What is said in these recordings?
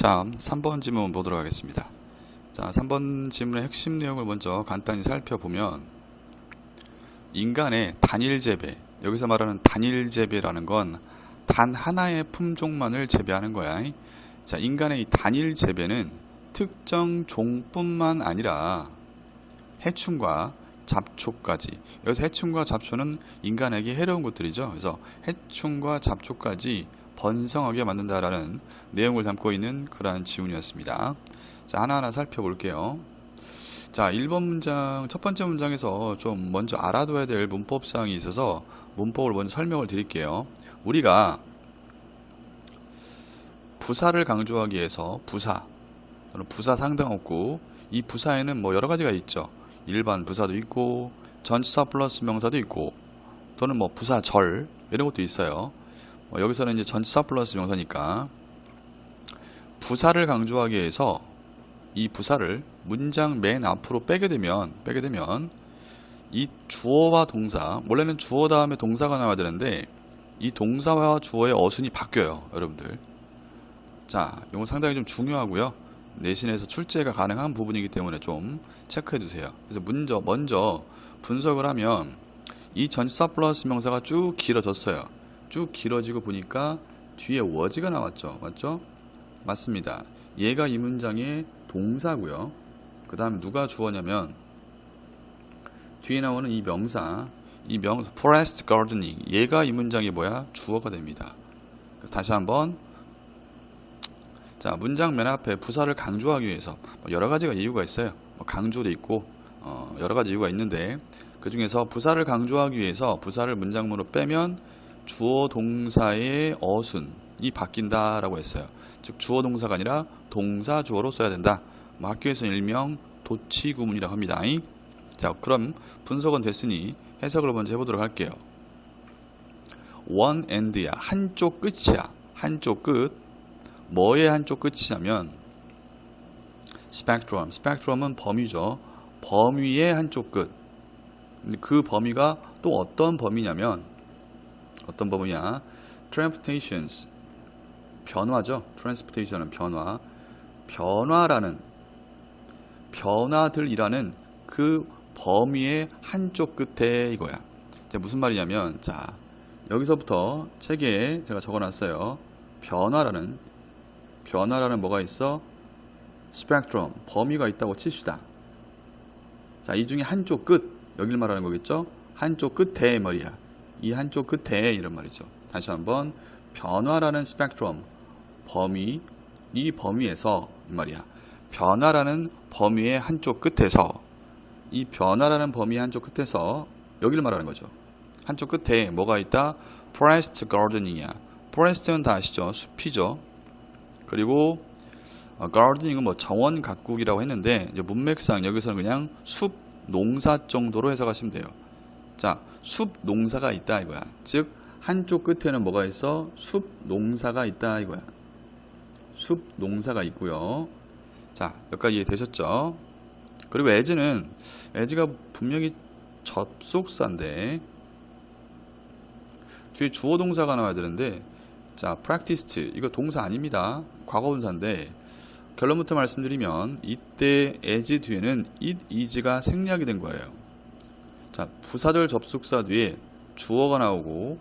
자, 3번 지문 보도록 하겠습니다. 자, 3번 지문의 핵심 내용을 먼저 간단히 살펴보면 인간의 단일 재배, 여기서 말하는 단일 재배라는 건 단 하나의 품종만을 재배하는 거야. 자, 인간의 이 단일 재배는 특정 종뿐만 아니라 해충과 잡초까지, 여기서 해충과 잡초는 인간에게 해로운 것들이죠. 그래서 해충과 잡초까지 번성하게 만든다라는 내용을 담고 있는 그러한 지문이었습니다. 자, 하나하나 살펴볼게요. 자, 1번 문장, 첫 번째 문장에서 좀 먼저 알아둬야 될 문법사항이 있어서 문법을 먼저 설명을 드릴게요. 우리가 부사를 강조하기 위해서 부사 또는 부사 상당어구, 이 부사에는 뭐 여러 가지가 있죠. 일반 부사도 있고 전치사 플러스 명사도 있고 또는 뭐 부사절 이런 것도 있어요. 여기서는 이제 전치사 플러스 명사니까 부사를 강조하기 위해서 이 부사를 문장 맨 앞으로 빼게 되면 이 주어와 동사, 원래는 주어 다음에 동사가 나와야 되는데 이 동사와 주어의 어순이 바뀌어요, 여러분들. 자, 이거 상당히 좀 중요하고요. 내신에서 출제가 가능한 부분이기 때문에 좀 체크해 두세요. 그래서 먼저 분석을 하면 이 전치사 플러스 명사가 쭉 길어졌어요. 쭉 길어지고 보니까 뒤에 was가 나왔죠. 맞죠? 맞습니다. 얘가 이 문장의 동사고요. 그 다음에 누가 주어냐면 뒤에 나오는 이 명사 forest gardening, 얘가 이 문장이 뭐야? 주어가 됩니다. 다시 한번, 자, 문장 맨 앞에 부사를 강조하기 위해서 여러 가지가 이유가 있어요. 강조도 있고 여러 가지 이유가 있는데 그 중에서 부사를 강조하기 위해서 부사를 문장문으로 빼면 주어 동사의 어순이 바뀐다라고 했어요. 즉 주어 동사가 아니라 동사 주어로 써야 된다. 학교에서는 일명 도치 구문이라고 합니다. 자, 그럼 분석은 됐으니 해석을 먼저 해보도록 할게요. one end야, 한쪽 끝이야. 한쪽 끝. 뭐의 한쪽 끝이냐면 spectrum은 범위죠. 범위의 한쪽 끝. 그 범위가 또 어떤 범위냐면 어떤 범위냐? transportations, 변화죠. transportation은 변화들이라는 그 범위의 한쪽 끝에 이거야. 자, 무슨 말이냐면, 자, 여기서부터 책에 제가 적어놨어요. 변화라는 뭐가 있어? 스펙트럼, 범위가 있다고 칩시다. 자, 이 중에 한쪽 끝, 여길 말하는 거겠죠? 한쪽 끝에 말이야. 이 한쪽 끝에 이런 말이죠. 다시 한번, 변화라는 스펙트럼, 범위, 이 범위에서 이 말이야. 변화라는 범위의 한쪽 끝에서, 이 변화라는 범위의 한쪽 끝에서 여기를 말하는 거죠. 한쪽 끝에 뭐가 있다? forest gardening이야. forest는 다 아시죠? 숲이죠. 그리고 gardening은 뭐 정원 가꾸기라고 했는데 이제 문맥상 여기서는 그냥 숲 농사 정도로 해석하시면 돼요. 자, 숲 농사가 있다 이거야. 즉 한쪽 끝에는 뭐가 있어? 숲 농사가 있다 이거야. 숲 농사가 있고요. 자, 여기까지 이해되셨죠? 그리고 as가 분명히 접속사인데 뒤에 주어 동사가 나와야 되는데, 자, practiced, 이거 동사 아닙니다. 과거분사인데 결론부터 말씀드리면 이때 as 뒤에는 it is가 생략이 된 거예요. 자, 부사절 접속사 뒤에 주어가 나오고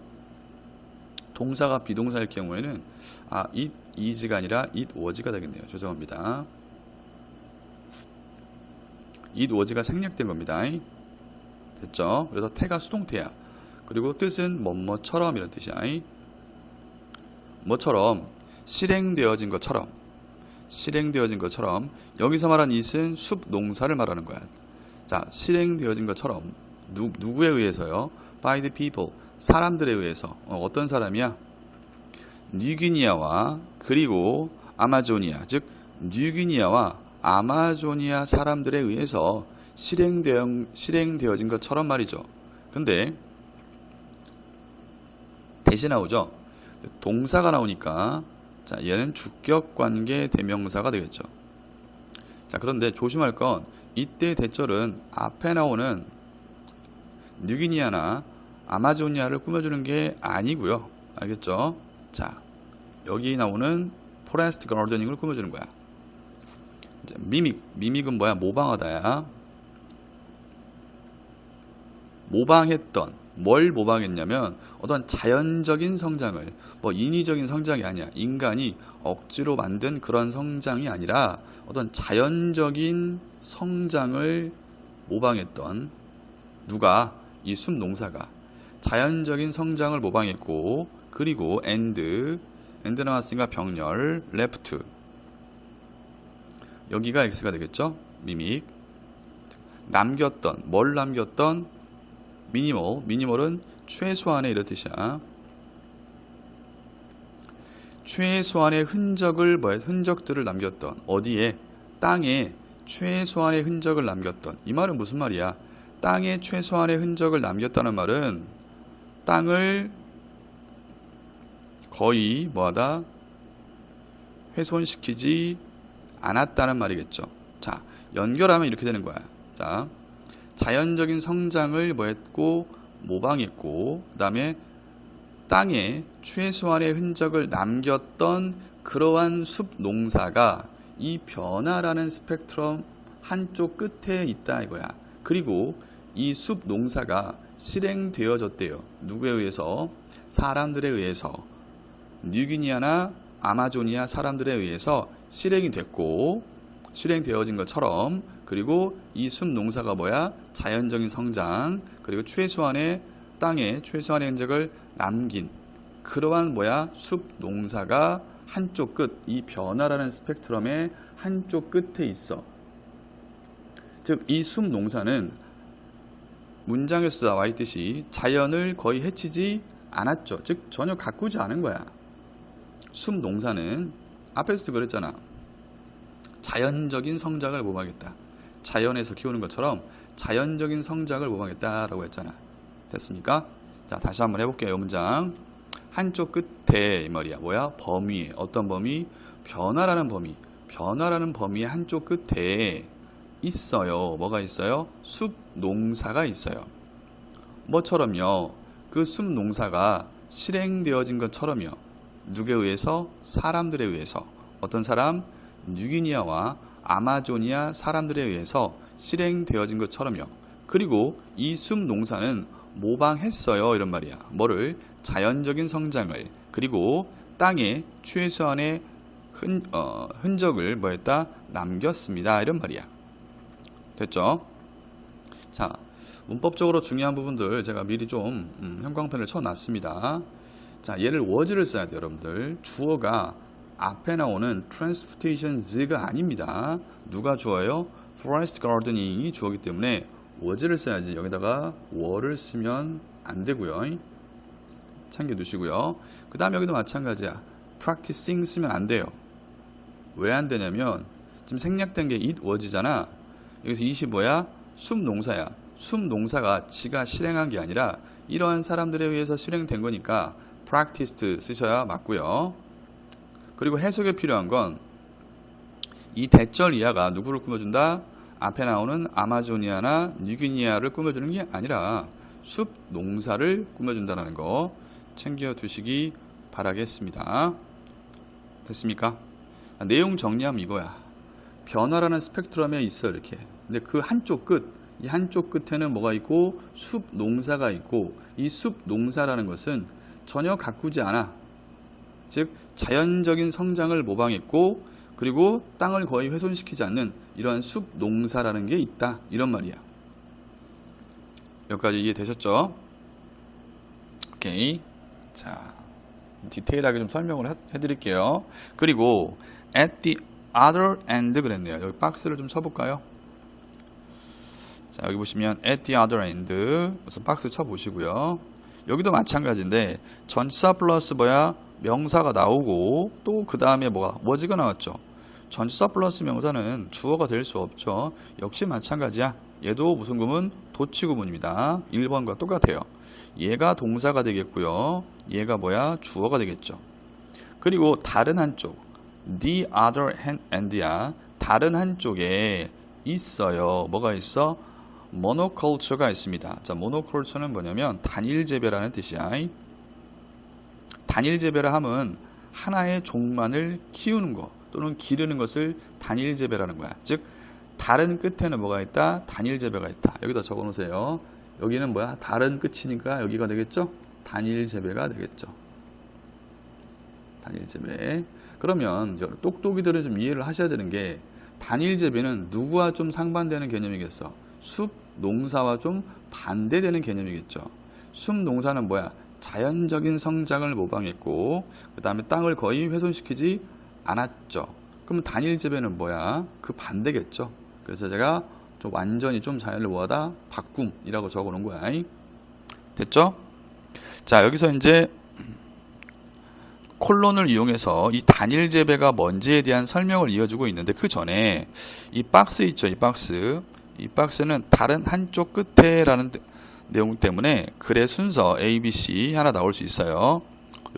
동사가 비동사일 경우에는 it is가 아니라 it was가 되겠네요. 죄송합니다. it was가 생략된 겁니다. 됐죠? 그래서 태가 수동태야. 그리고 뜻은 뭐뭐처럼 이런 뜻이야. 뭐처럼 실행되어진 것처럼 여기서 말한 it은 숲 농사를 말하는 거야. 자, 실행되어진 것처럼 누구에 의해서요? by the people, 사람들에 의해서. 어떤 사람이야? 뉴기니아와 그리고 아마조니아, 즉 뉴기니아와 아마조니아 사람들에 의해서 실행되어진 것처럼 말이죠. 근데 대신 나오죠. 동사가 나오니까, 자, 얘는 주격관계 대명사가 되겠죠. 자, 그런데 조심할 건 이때 대절은 앞에 나오는 뉴기니아나 아마조니아를 꾸며주는 게 아니고요. 알겠죠? 자, 여기 나오는 포레스트 가르데닝을 꾸며주는 거야. 이제 미믹은 뭐야? 모방하다야. 모방했던, 뭘 모방했냐면 어떤 자연적인 성장을, 뭐 인위적인 성장이 아니야. 인간이 억지로 만든 그런 성장이 아니라 어떤 자연적인 성장을 모방했던, 누가? 이 숲 농사가 자연적인 성장을 모방했고, 그리고 엔드 나왔으니까 병렬, 레프트, 여기가 x가 되겠죠. 미믹. 남겼던, 뭘 남겼던? 미니멀은 최소한의 이런 뜻이야. 최소한의 흔적들을 남겼던, 어디에? 땅에 최소한의 흔적을 남겼던. 이 말은 무슨 말이야? 땅에 최소한의 흔적을 남겼다는 말은 땅을 거의 뭐하다? 훼손시키지 않았다는 말이겠죠. 자, 연결하면 이렇게 되는 거야. 자, 자연적인 성장을 뭐했고? 모방했고, 그 다음에 땅에 최소한의 흔적을 남겼던 그러한 숲 농사가 이 변화라는 스펙트럼 한쪽 끝에 있다 이거야. 그리고 이 숲 농사가 실행되어졌대요. 누구에 의해서? 사람들에 의해서. 뉴기니아나 아마조니아 사람들에 의해서 실행이 됐고, 실행되어진 것처럼, 그리고 이 숲 농사가 뭐야? 자연적인 성장, 그리고 최소한의 땅에 최소한의 흔적을 남긴 그러한 뭐야? 숲 농사가 한쪽 끝, 이 변화라는 스펙트럼의 한쪽 끝에 있어. 즉, 이 숲 농사는 문장에서 나와 있듯이 자연을 거의 해치지 않았죠. 즉, 전혀 가꾸지 않은 거야. 숲 농사는 앞에서도 그랬잖아. 자연적인 성장을 모방했다. 자연에서 키우는 것처럼 자연적인 성장을 모방했다라고 했잖아. 됐습니까? 자, 다시 한번 해볼게요. 문장. 한쪽 끝에 이 말이야. 뭐야? 범위에. 어떤 범위? 변화라는 범위. 변화라는 범위의 한쪽 끝에 있어요. 뭐가 있어요? 숲 농사가 있어요. 뭐처럼요? 그 숲 농사가 실행되어진 것처럼요. 누구에 의해서? 사람들에 의해서. 어떤 사람? 뉴기니아와 아마조니아 사람들에 의해서 실행되어진 것처럼요. 그리고 이 숲 농사는 모방했어요. 이런 말이야. 뭐를? 자연적인 성장을. 그리고 땅에 최소한의 흔적을 뭐했다? 남겼습니다. 이런 말이야. 됐죠? 자, 문법적으로 중요한 부분들 제가 미리 좀 형광펜을 쳐놨습니다. 자, 얘를 was를 써야 돼요. 여러분들. 주어가 앞에 나오는 transportations가 아닙니다. 누가 주어요? forest gardening이 주어기 때문에 was를 써야지. 여기다가 were를 쓰면 안 되고요. 챙겨두시고요. 그 다음 여기도 마찬가지야. practicing 쓰면 안 돼요. 왜 안 되냐면 지금 생략된 게 it was잖아. 여기서 it이 뭐야? 숲 농사야. 숲 농사가 지가 실행한 게 아니라 이러한 사람들에 의해서 실행된 거니까 practiced 쓰셔야 맞고요. 그리고 해석에 필요한 건 이 대절 이하가 누구를 꾸며준다? 앞에 나오는 아마조니아나 뉴기니아를 꾸며주는 게 아니라 숲 농사를 꾸며준다는 거 챙겨두시기 바라겠습니다. 됐습니까? 내용 정리하면 이거야. 변화라는 스펙트럼에 있어 이렇게. 근데 그 한쪽 끝, 이 한쪽 끝에는 뭐가 있고? 숲 농사가 있고, 이 숲 농사라는 것은 전혀 가꾸지 않아. 즉 자연적인 성장을 모방했고, 그리고 땅을 거의 훼손시키지 않는 이러한 숲 농사라는 게 있다. 이런 말이야. 여기까지 이해되셨죠? 오케이. 자, 디테일하게 좀 설명을 해드릴게요. 그리고 at the other end 그랬네요. 여기 박스를 좀 쳐볼까요? 자, 여기 보시면 at the other end 그래서 박스 쳐보시고요. 여기도 마찬가지인데 전치사 플러스 뭐야? 명사가 나오고 또 그 다음에 뭐가? was가 나왔죠. 전치사 플러스 명사는 주어가 될 수 없죠. 역시 마찬가지야. 얘도 무슨 구문? 도치 구문입니다. 1번과 똑같아요. 얘가 동사가 되겠고요. 얘가 뭐야? 주어가 되겠죠. 그리고 다른 한쪽 the other hand야. 다른 한쪽에 있어요. 뭐가 있어? monoculture가 있습니다. 자, monoculture는 뭐냐면 단일 재배라는 뜻이야. 단일 재배를 하면 하나의 종만을 키우는 것 또는 기르는 것을 단일 재배라는 거야. 즉 다른 끝에는 뭐가 있다? 단일 재배가 있다. 여기다 적어 놓으세요. 여기는 뭐야? 다른 끝이니까 여기가 되겠죠? 단일 재배가 되겠죠. 단일 재배. 그러면 똑똑이들은 좀 이해를 하셔야 되는 게 단일 재배는 누구와 좀 상반되는 개념이겠어? 숲 농사와 좀 반대되는 개념이겠죠. 숲 농사는 뭐야? 자연적인 성장을 모방했고 그 다음에 땅을 거의 훼손시키지 않았죠. 그럼 단일 재배는 뭐야? 그 반대겠죠. 그래서 제가 좀 완전히 좀 자연을 뭐하다? 바꿈이라고 적어 놓은 거야. 됐죠? 자, 여기서 이제 콜론을 이용해서 이 단일 재배가 뭔지에 대한 설명을 이어주고 있는데 그 전에 이 박스 있죠? 이 박스는 다른 한쪽 끝에라는 내용 때문에 글의 순서 A, B, C 하나 나올 수 있어요.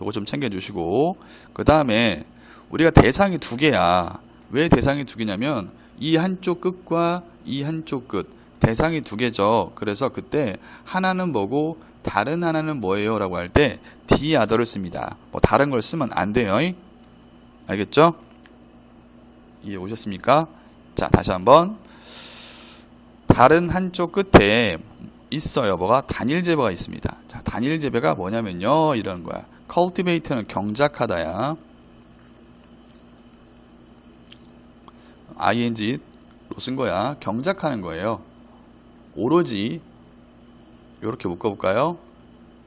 요거 좀 챙겨주시고 그 다음에 우리가 대상이 두 개야. 왜 대상이 두 개냐면 이 한쪽 끝과 이 한쪽 끝 대상이 두 개죠. 그래서 그때 하나는 뭐고 다른 하나는 뭐예요? 라고 할 때 the other를 씁니다. 뭐 다른 걸 쓰면 안 돼요. 알겠죠? 이해 오셨습니까? 자, 다시 한번. 다른 한쪽 끝에 있어요. 뭐가? 단일 재배가 있습니다. 자, 단일 재배가 뭐냐면요. 이런 거야. cultivate는 경작하다야. ing로 쓴 거야. 경작하는 거예요. 오로지 이렇게 묶어볼까요?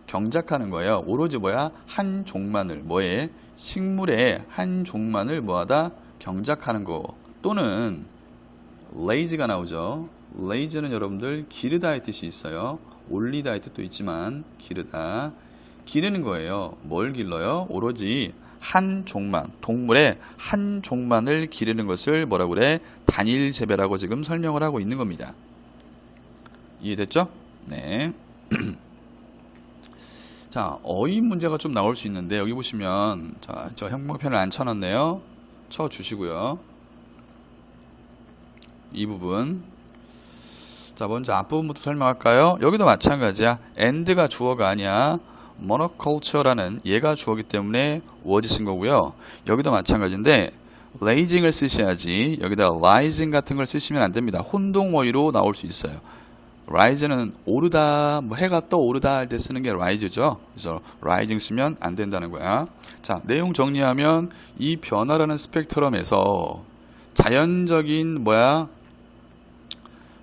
경작하는 거예요. 오로지 뭐야? 한 종만을 뭐에? 식물의 한 종만을 뭐하다? 경작하는 거. 또는 lazy가 나오죠. lazy는 여러분들 기르다의 뜻이 있어요. 올리다의 뜻도 있지만 기르다. 기르는 거예요. 뭘 길러요? 오로지 한 종만, 동물의 한 종만을 기르는 것을 뭐라고 그래? 단일 재배라고 지금 설명을 하고 있는 겁니다. 이해됐죠? 네. 자, 어휘 문제가 좀 나올 수 있는데 여기 보시면 자, 저 형광펜을 안 쳐놨네요. 쳐주시고요. 이 부분. 자, 먼저 앞부분부터 설명할까요? 여기도 마찬가지야. and가 주어가 아니야. monoculture라는 얘가 주어기 때문에 word 쓴 거고요. 여기도 마찬가지인데 raising을 쓰셔야지 여기다 rising 같은 걸 쓰시면 안 됩니다. 혼동어휘로 나올 수 있어요. rise는 오르다, 뭐 해가 떠오르다 할 때 쓰는 게 rise죠. 그래서 rising 쓰면 안 된다는 거야. 자, 내용 정리하면 이 변화라는 스펙트럼에서 자연적인 뭐야?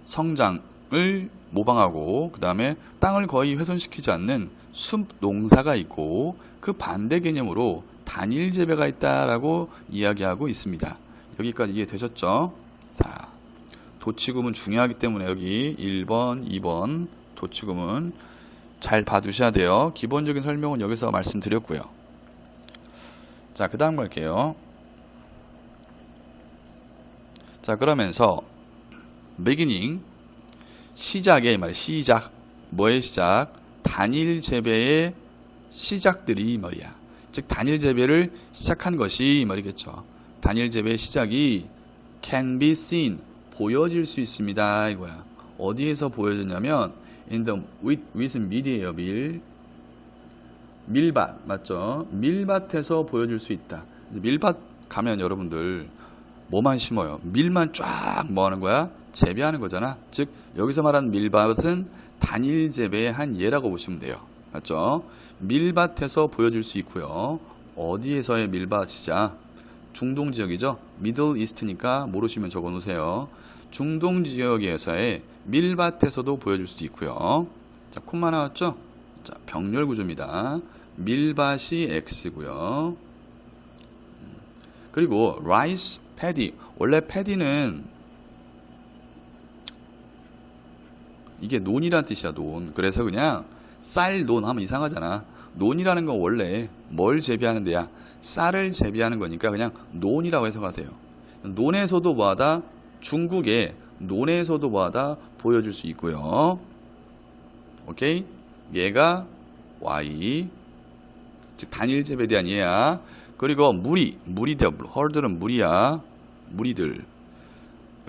성장을 모방하고 그 다음에 땅을 거의 훼손시키지 않는 숲 농사가 있고 그 반대 개념으로 단일 재배가 있다라고 이야기하고 있습니다. 여기까지 이해되셨죠? 자, 도치구문 중요하기 때문에 여기 1번, 2번 도치구문 잘 봐두셔야 돼요. 기본적인 설명은 여기서 말씀드렸고요. 자, 그 다음 갈게요. 자, 그러면서 beginning 시작에 말이야. 시작 뭐의 시작? 단일 재배의 시작들이 말이야. 즉 단일 재배를 시작한 것이 말이겠죠. 단일 재배의 시작이 can be seen 보여질 수 있습니다 이거야. 어디에서 보여졌냐면 in the with 밀이에요. 밀밭 맞죠? 밀밭에서 보여줄 수 있다. 밀밭 가면 여러분들 뭐만 심어요? 밀만 쫙 뭐 하는 거야? 재배하는 거잖아. 즉 여기서 말하는 밀밭은 단일 재배의 한 예라고 보시면 돼요. 맞죠? 밀밭에서 보여줄 수 있고요. 어디에서의 밀밭이자? 중동 지역이죠. 미들 이스트니까 모르시면 적어 놓으세요. 중동 지역에서의 밀밭에서도 보여줄 수 있고요. 자, 콤마 나왔죠? 자, 병렬 구조입니다. 밀밭이 X고요. 그리고 rice, paddy. 원래 paddy는 이게 논이란 뜻이야, 논. 그래서 그냥 쌀, 논 하면 이상하잖아. 논이라는 건 원래 뭘 재배하는 데야? 쌀을 재배하는 거니까 그냥 논이라고 해석하세요. 논에서도 뭐하다? 중국의 논에서도 뭐하다? 보여줄 수 있고요. 오케이? 얘가 Y. 즉 단일 재배에 대한 얘야. 그리고 무리들, 헐들은 무리야. 무리들.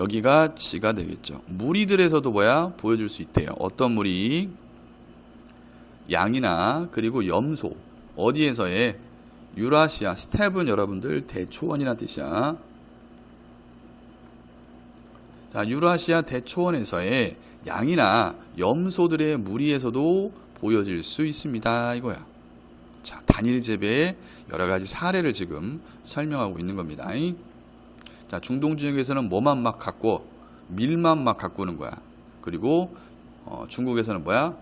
여기가 지가 되겠죠. 무리들에서도 뭐야? 보여줄 수 있대요. 어떤 무리? 양이나 그리고 염소. 어디에서의? 유라시아, 스텝은 여러분들 대초원이라는 뜻이야. 자, 유라시아 대초원에서의 양이나 염소들의 무리에서도 보여질 수 있습니다. 이거야. 자, 단일 재배의 여러 가지 사례를 지금 설명하고 있는 겁니다. 자, 중동 지역에서는 뭐만 막 갖고 밀만 막 가꾸는 거야. 그리고 중국에서는 뭐야?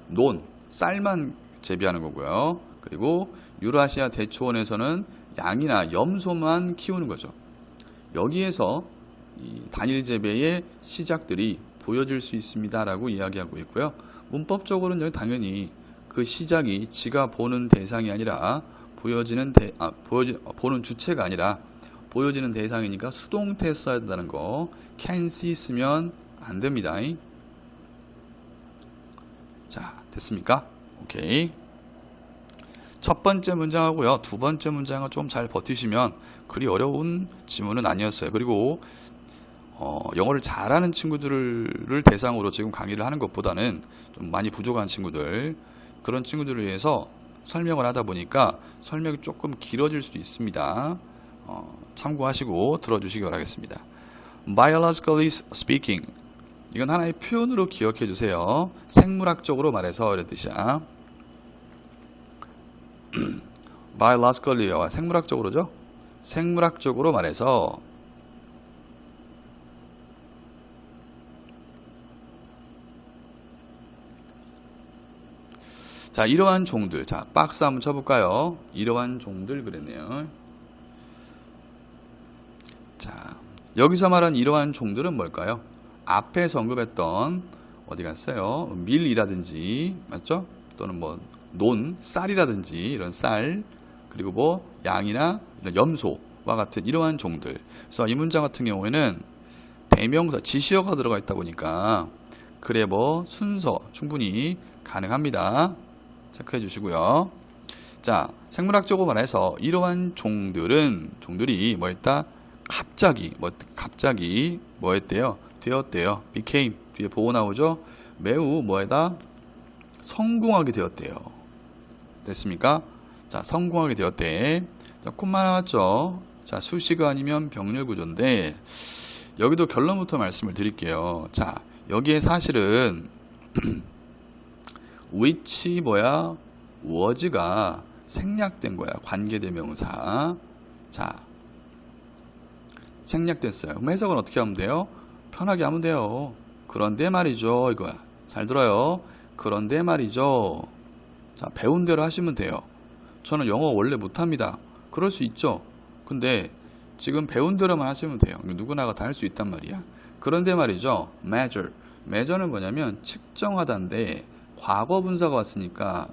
쌀만 재배하는 거고요. 그리고 유라시아 대초원에서는 양이나 염소만 키우는 거죠. 여기에서 이 단일 재배의 시작들이 보여질 수 있습니다라고 이야기하고 있고요. 문법적으로는 여기 당연히 그 시작이 지가 보는 대상이 아니라 보는 주체가 아니라 보여지는 대상이니까 수동태 써야 된다는 거. can see 쓰면 안 됩니다. 자, 됐습니까? 오케이. 첫 번째 문장하고요. 두 번째 문장을 좀 잘 버티시면 그리 어려운 지문은 아니었어요. 그리고 영어를 잘하는 친구들을 대상으로 지금 강의를 하는 것보다는 좀 많이 부족한 친구들, 그런 친구들을 위해서 설명을 하다 보니까 설명이 조금 길어질 수도 있습니다. 참고하시고 들어주시기 바라겠습니다. Biologically speaking, 이건 하나의 표현으로 기억해 주세요. 생물학적으로 말해서 이런 뜻이야. Biologically와 생물학적으로죠. 생물학적으로 말해서 자, 이러한 종들. 자, 박스 한번 쳐볼까요? 이러한 종들 그랬네요. 자, 여기서 말한 이러한 종들은 뭘까요? 앞에서 언급했던 어디 갔어요? 밀이라든지, 맞죠? 또는 뭐 쌀이라든지 이런 쌀, 그리고 뭐 양이나 이런 염소와 같은 이러한 종들. 그래서 이 문장 같은 경우에는 대명사, 지시어가 들어가 있다 보니까 그래 뭐 순서 충분히 가능합니다. 체크해 주시고요. 자, 생물학적으로 말해서 이러한 종들이 뭐 했다? 갑자기 뭐 했대요? 되었대요. became 뒤에 보고 나오죠? 매우 뭐에다? 성공하게 되었대요. 됐습니까? 자, 성공하게 되었대. 자, 콤마 나왔죠? 자, 수식어 아니면 병렬 구조인데 여기도 결론부터 말씀을 드릴게요. 자, 여기에 사실은 which was가 생략된 거야. 관계대명사. 자, 생략됐어요. 그럼 해석은 어떻게 하면 돼요? 편하게 하면 돼요. 그런데 말이죠. 이거야. 잘 들어요. 그런데 말이죠. 자, 배운 대로 하시면 돼요. 저는 영어 원래 못합니다. 그럴 수 있죠. 근데 지금 배운 대로만 하시면 돼요. 누구나가 다 할 수 있단 말이야. 그런데 말이죠. measure는 뭐냐면 측정하다인데 과거 분사가 왔으니까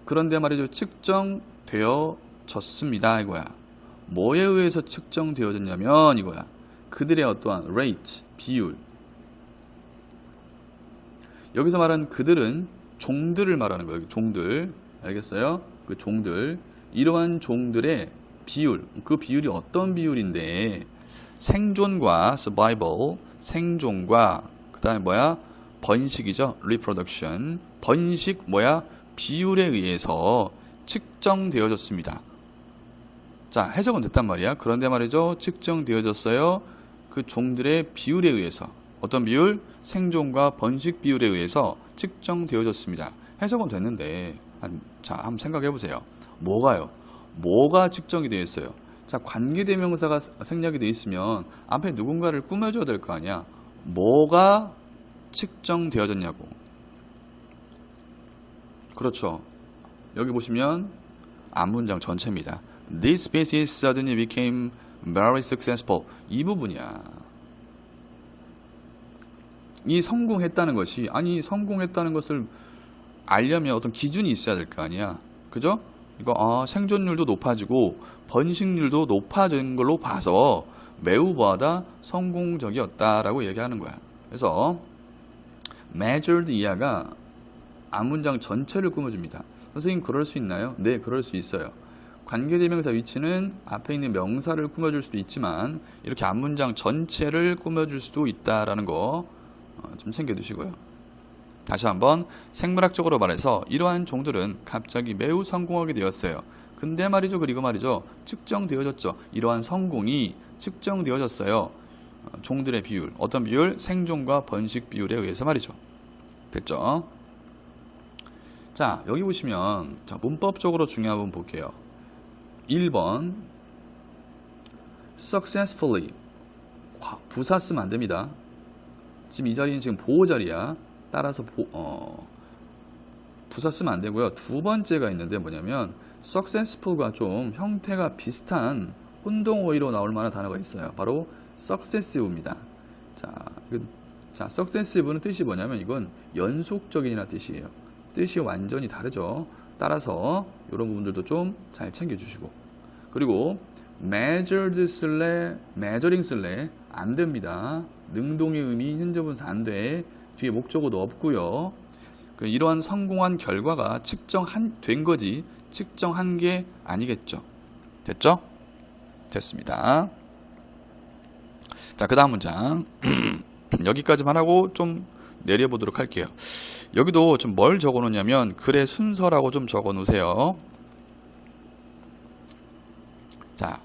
그런데 말이죠. 측정되어졌습니다. 이거야. 뭐에 의해서 측정되어졌냐면 이거야. 그들의 어떠한 rate, 비율. 여기서 말하는 그들은 종들을 말하는 거예요. 종들. 알겠어요? 그 종들. 이러한 종들의 비율. 그 비율이 어떤 비율인데 생존과 survival, 생존과 그 다음에 뭐야? 번식이죠. reproduction. 번식 뭐야? 비율에 의해서 측정되어졌습니다. 자, 해석은 됐단 말이야. 그런데 말이죠. 측정되어졌어요. 그 종들의 비율에 의해서. 어떤 비율? 생존과 번식 비율에 의해서 측정되어졌습니다. 해석은 됐는데 자, 한번 생각해 보세요. 뭐가요? 뭐가 측정이 되어 있어요? 자, 관계대명사가 생략이 되어 있으면 앞에 누군가를 꾸며줘야 될 거 아니야. 뭐가 측정되어졌냐고. 그렇죠. 여기 보시면 앞문장 전체입니다. This species suddenly became very successful. 이 부분이야. 이 성공했다는 것이, 아니 성공했다는 것을 알려면 어떤 기준이 있어야 될 거 아니야. 그죠? 이거 생존율도 높아지고 번식률도 높아진 걸로 봐서 매우 뭐하다? 성공적이었다라고 얘기하는 거야. 그래서 measured 이하가 앞문장 전체를 꾸며줍니다. 선생님 그럴 수 있나요? 네, 그럴 수 있어요. 관계대명사 위치는 앞에 있는 명사를 꾸며줄 수도 있지만 이렇게 앞문장 전체를 꾸며줄 수도 있다라는 거 좀 챙겨두시고요. 다시 한번 생물학적으로 말해서 이러한 종들은 갑자기 매우 성공하게 되었어요. 근데 말이죠. 그리고 말이죠. 측정되어졌죠. 이러한 성공이 측정되어졌어요. 종들의 비율. 어떤 비율? 생존과 번식 비율에 의해서 말이죠. 됐죠? 자, 여기 보시면 자, 문법적으로 중요한 부분 볼게요. 1번 successfully 부사 쓰면 안 됩니다. 지금 이 자리는 지금 보호 자리야. 따라서 부사 쓰면 안 되고요. 두 번째가 있는데 뭐냐면 successful과 좀 형태가 비슷한 혼동어휘로 나올 만한 단어가 있어요. 바로 successive입니다. 자, successive는 뜻이 뭐냐면 이건 연속적인이라는 뜻이에요. 뜻이 완전히 다르죠. 따라서 이런 부분들도 좀 잘 챙겨주시고, 그리고 measured 쓸래, measuring 쓸래 안 됩니다. 능동의 의미 현재분사 안 돼. 뒤에 목적어도 없고요. 이러한 성공한 결과가 된 거지 측정한 게 아니겠죠. 됐죠? 됐습니다. 자, 그 다음 문장 여기까지만 하고 좀 내려보도록 할게요. 여기도 좀 뭘 적어 놓냐면 글의 순서라고 좀 적어 놓으세요. 자,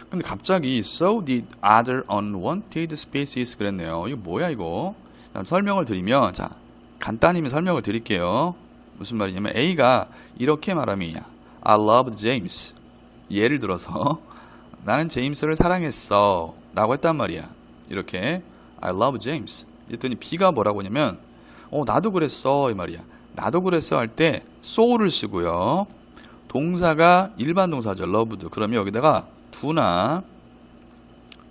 근데 갑자기 so did other unwanted species 그랬네요. 이거 뭐야 이거? 설명을 드리면, 자, 간단히 설명을 드릴게요. 무슨 말이냐면 A가 이렇게 말함이야. I loved James. 예를 들어서 나는 제임스를 사랑했어 라고 했단 말이야. 이렇게 I love James. 이랬더니 B가 뭐라고 하냐면 나도 그랬어 이 말이야. 나도 그랬어 할 때 so를 쓰고요. 동사가 일반 동사죠. loved. 그러면 여기다가 do나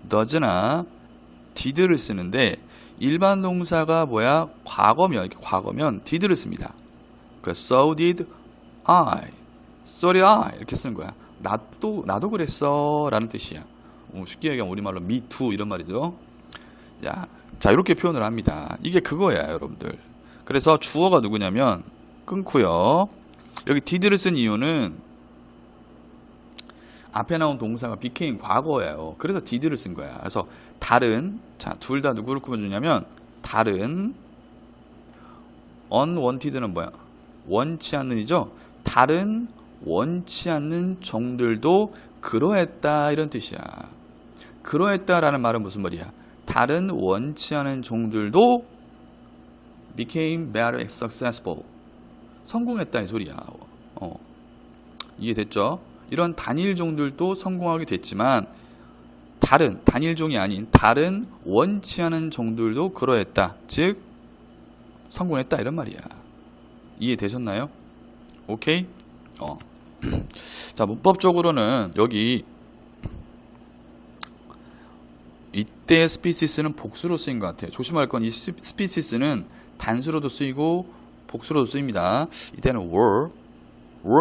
does나 did를 쓰는데 일반 동사가 뭐야? 과거면 did를 씁니다. 그래서 so did I, so did I 이렇게 쓰는 거야. 나도 그랬어 라는 뜻이야. 쉽게 얘기하면 우리말로 me too 이런 말이죠. 자, 이렇게 표현을 합니다. 이게 그거야 여러분들. 그래서 주어가 누구냐면 끊고요. 여기 did를 쓴 이유는 앞에 나온 동사가 became 과거예요. 그래서 did를 쓴 거야. 그래서 다른, 자, 둘 다 누구를 꾸며주냐면 다른, unwanted는 뭐야? 원치 않는이죠. 다른 원치 않는 종들도 그러했다 이런 뜻이야. 그러했다라는 말은 무슨 말이야? 다른 원치 않은 종들도 became very successful. 성공했다 이 소리야. 이해됐죠? 이런 단일 종들도 성공하게 됐지만 다른 단일종이 아닌 다른 원치 않은 종들도 그러했다. 즉 성공했다 이런 말이야. 이해되셨나요? 오케이? 자, 문법적으로는 여기 이때 스피시스는 복수로 쓰인 것 같아요. 조심할 건 이 스피시스는 단수로도 쓰이고 복수로도 쓰입니다. 이때는 were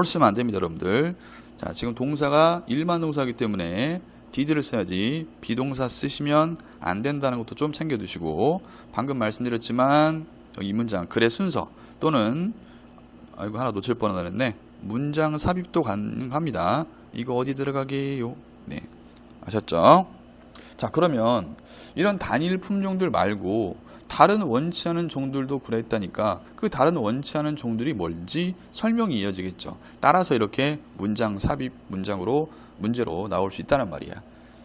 쓰면 안 됩니다, 여러분들. 자, 지금 동사가 일반 동사이기 때문에 did를 써야지 비동사 쓰시면 안 된다는 것도 좀 챙겨두시고, 방금 말씀드렸지만 여기 이 문장 글의 순서 또는 아이고 하나 놓칠 뻔했네. 문장 삽입도 가능합니다. 이거 어디 들어가게요? 네, 아셨죠? 자, 그러면 이런 단일 품종들 말고 다른 원치 않은 종들도 그랬다니까 그 다른 원치 않은 종들이 뭔지 설명이 이어지겠죠. 따라서 이렇게 문장 삽입 문제로 나올 수 있다는 말이야.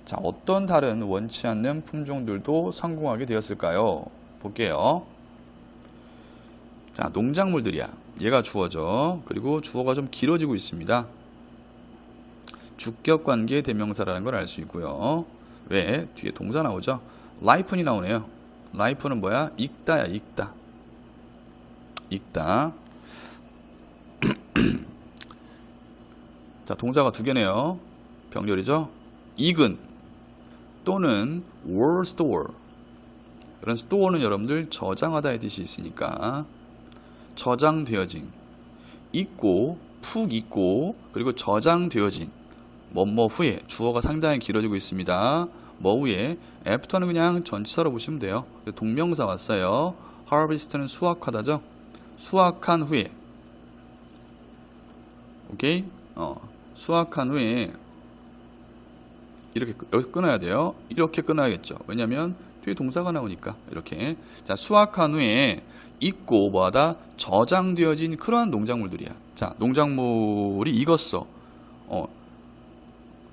자, 어떤 다른 원치 않는 품종들도 성공하게 되었을까요? 볼게요. 자, 농작물들이야. 얘가 주어죠. 그리고 주어가 좀 길어지고 있습니다. 주격관계 대명사라는 걸 알 수 있고요. 왜? 뒤에 동사 나오죠. life이 나오네요. life는 뭐야? 읽다야, 읽다. 읽다. 자, 동사가 두 개네요. 병렬이죠. 익은 또는 were store. 이런 store는 여러분들 저장하다의 뜻이 있으니까 저장되어진, 있고, 푹 있고, 그리고 저장되어진 뭐뭐 후에 주어가 상당히 길어지고 있습니다. 뭐 후에 after는 그냥 전치사로 보시면 돼요. 동명사 왔어요. harvest는 수확하다죠. 수확한 후에. 오케이? 수확한 후에 이렇게 여기서 끊어야 돼요. 이렇게 끊어야겠죠. 왜냐면 뒤에 동사가 나오니까 이렇게. 자, 수확한 후에 익고 뭐하다 저장되어진 그러한 농작물들이야. 자, 농작물이 익었어.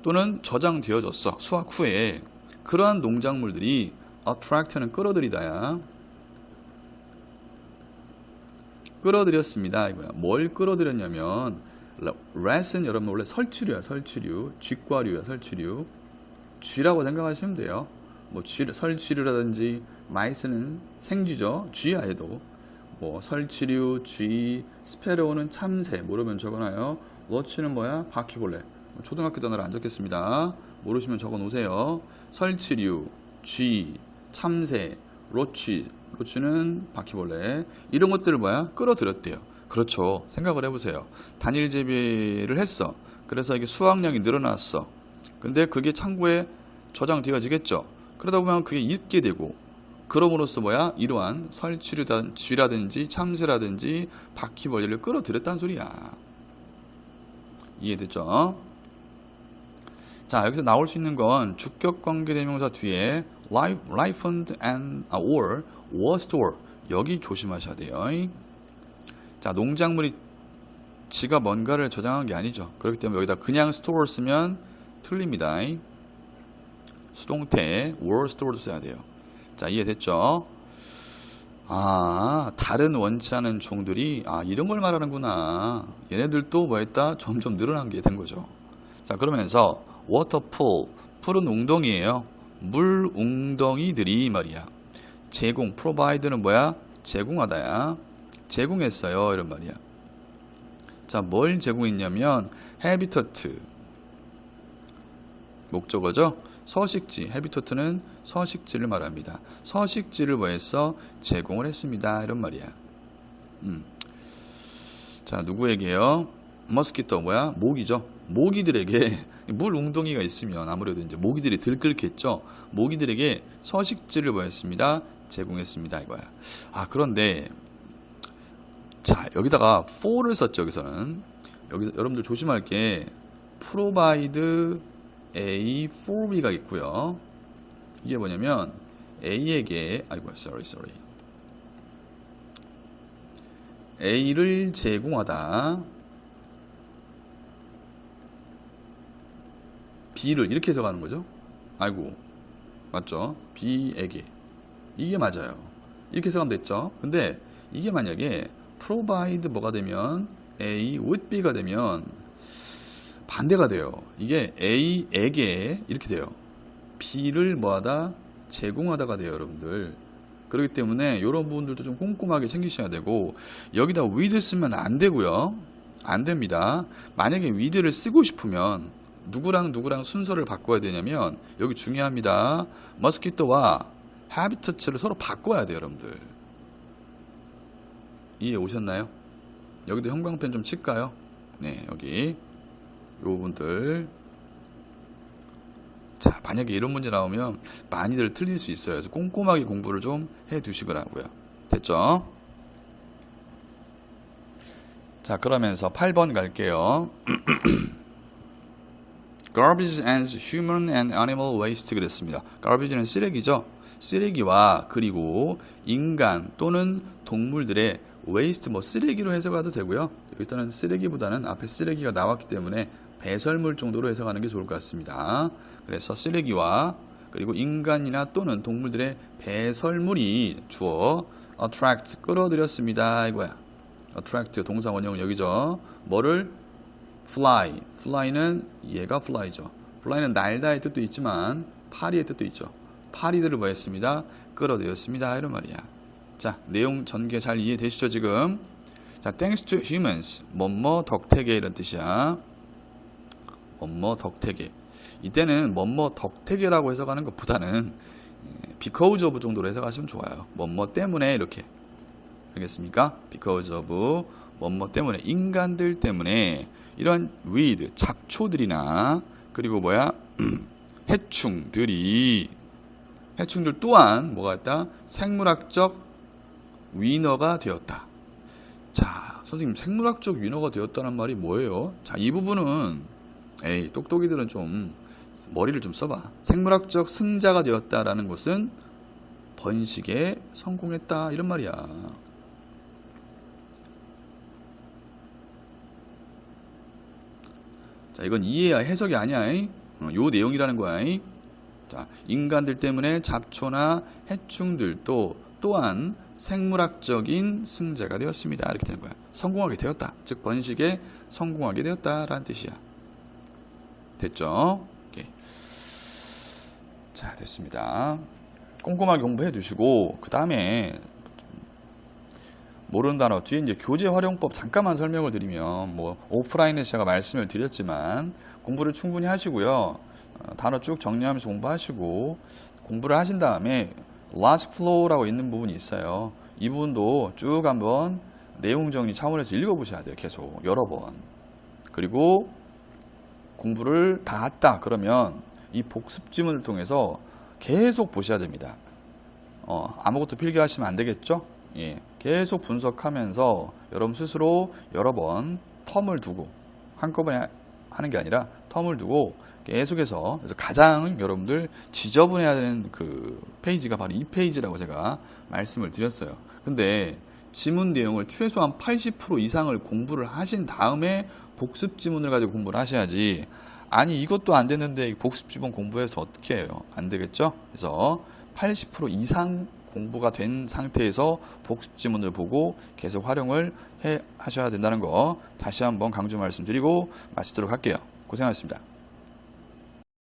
또는 저장되어졌어. 수확 후에 그러한 농작물들이 attract는 끌어들이다야. 끌어들였습니다. 이거야. 뭘 끌어들였냐면 rat은 여러분 원래 설치류야. 설치류. 쥐과류야. 설치류. 쥐라고 생각하시면 돼요. 뭐 설치류라든지 마이스는 생쥐죠. 쥐야 얘도. 뭐 설치류, 쥐, 스페로우는 참새. 모르면 적어놔요. 러치는 뭐야? 바퀴벌레. 초등학교 단어를 안 적겠습니다. 모르시면 적어놓으세요. 설치류, 쥐, 참새, 로치는 바퀴벌레. 이런 것들을 뭐야? 끌어들였대요. 그렇죠. 생각을 해보세요. 단일 재배를 했어. 그래서 이게 수확량이 늘어났어. 근데 그게 창고에 저장되어지겠죠. 그러다 보면 그게 익게 되고, 그럼으로써 뭐야? 이러한 쥐라든지 참새라든지 바퀴벌레를 끌어들였다는 소리야. 이해됐죠? 자, 여기서 나올 수 있는 건 주격관계 대명사 뒤에 ripened and or was store. 여기 조심하셔야 돼요. 자, 농작물이 지가 뭔가를 저장한 게 아니죠. 그렇기 때문에 여기다 그냥 store 쓰면 틀립니다. 수동태 were stored 써야 돼요. 자, 이해됐죠? 다른 원치 않은 종들이 이런 걸 말하는구나. 얘네들도 뭐 했다? 점점 늘어난 게 된 거죠. 자, 그러면서 waterpool, 풀은 웅덩이에요. 물 웅덩이들이 말이야. 제공, provide는 뭐야? 제공하다야. 제공했어요. 이런 말이야. 자, 뭘 제공했냐면 habitat, 목적어죠. 서식지, habitat는 서식지를 말합니다. 서식지를 뭐 했어? 제공을 했습니다. 이런 말이야. 자, 누구에게요? 머스키토 뭐야? 모기죠. 모기들에게 물 웅덩이가 있으면 아무래도 이제 모기들이 들끓겠죠. 모기들에게 서식지를 뭐 했습니다? 제공했습니다. 이거야. 그런데 자, 여기다가 for를 썼죠. 여기서는. 여기서 여러분들 조심할 게 provide A for B가 있고요. 이게 뭐냐면 A에게 sorry. A를 제공하다. B를 이렇게 해석하는 거죠. 맞죠? B에게. 이게 맞아요. 이렇게 해석하면 됐죠. 근데 이게 만약에 provide 뭐가 되면 A with B가 되면 반대가 돼요. 이게 A에게 이렇게 돼요. B를 뭐하다? 제공하다가 돼요, 여러분들. 그렇기 때문에 이런 부분들도 좀 꼼꼼하게 챙기셔야 되고, 여기다 with 쓰면 안 되고요. 안 됩니다. 만약에 with를 쓰고 싶으면 누구랑 순서를 바꿔야 되냐면 여기 중요합니다. 머스키토와 habitat를 서로 바꿔야 돼요, 여러분들. 이해 오셨나요? 여기도 형광펜 좀 칠까요? 네, 여기 요 부분들. 자, 만약에 이런 문제 나오면 많이들 틀릴 수 있어요. 그래서 꼼꼼하게 공부를 좀 해 두시더라고요. 됐죠? 자, 그러면서 8번 갈게요. Garbage and human and animal waste 그랬습니다. Garbage는 쓰레기죠. 쓰레기와 그리고 인간 또는 동물들의 waste 쓰레기로 해석해도 되고요. 일단은 쓰레기보다는 앞에 쓰레기가 나왔기 때문에 배설물 정도로 해석하는 게 좋을 것 같습니다. 그래서 쓰레기와 그리고 인간이나 또는 동물들의 배설물이 주어 attract 끌어들였습니다. 이거야. attract 동사 원형은 여기죠. 뭐를? fly는 얘가 fly죠. fly는 날다의 뜻도 있지만 파리의 뜻도 있죠. 파리들을 뭐 했습니다? 끌어들였습니다. 이런 말이야. 자, 내용 전개 잘 이해되시죠 지금? 자, thanks to humans 뭐뭐 덕택에 이런 뜻이야. 뭐뭐 덕택에. 이때는 뭐뭐 덕택에라고 해석하는 것보다는 because of 정도로 해석하시면 좋아요. 뭐뭐 때문에 이렇게. 알겠습니까? because of 뭐뭐 때문에, 인간들 때문에 이런 weed 잡초들이나 그리고 해충들 또한 뭐가 있다? 생물학적 위너가 되었다. 자, 선생님 생물학적 위너가 되었다는 말이 뭐예요? 자, 이 부분은 똑똑이들은 좀 머리를 좀 써봐. 생물학적 승자가 되었다라는 것은 번식에 성공했다 이런 말이야. 자, 이건 이해야 해석이 아니야. 요 내용이라는 거야. 자, 인간들 때문에 잡초나 해충들도 또한 생물학적인 승자가 되었습니다. 이렇게 되는 거야. 성공하게 되었다. 즉 번식에 성공하게 되었다라는 뜻이야. 됐죠? 오케이. 자, 됐습니다. 꼼꼼하게 공부해 두시고 그 다음에 모르는 단어 뒤에 이제 교재 활용법 잠깐만 설명을 드리면 뭐 오프라인에 제가 말씀을 드렸지만 공부를 충분히 하시고요. 단어 쭉 정리하면서 공부하시고 공부를 하신 다음에 Logic Flow라고 있는 부분이 있어요. 이 부분도 쭉 한번 내용 정리 차원에서 읽어보셔야 돼요. 계속 여러 번. 그리고 공부를 다 했다 그러면 이 복습 지문을 통해서 계속 보셔야 됩니다. 아무것도 필기하시면 안 되겠죠? 예, 계속 분석하면서 여러분 스스로 여러 번 텀을 두고 한꺼번에 하는 게 아니라 텀을 두고 계속해서 그래서 가장 여러분들 지저분해야 되는 그 페이지가 바로 이 페이지라고 제가 말씀을 드렸어요. 근데 지문 내용을 최소한 80% 이상을 공부를 하신 다음에 복습 지문을 가지고 공부를 하셔야지. 아니 이것도 안 됐는데 복습 지문 공부해서 어떻게 해요? 안 되겠죠? 그래서 80% 이상 공부가 된 상태에서 복습 지문을 보고 계속 활용을 하셔야 된다는 거 다시 한번 강조 말씀드리고 마치도록 할게요. 고생하셨습니다.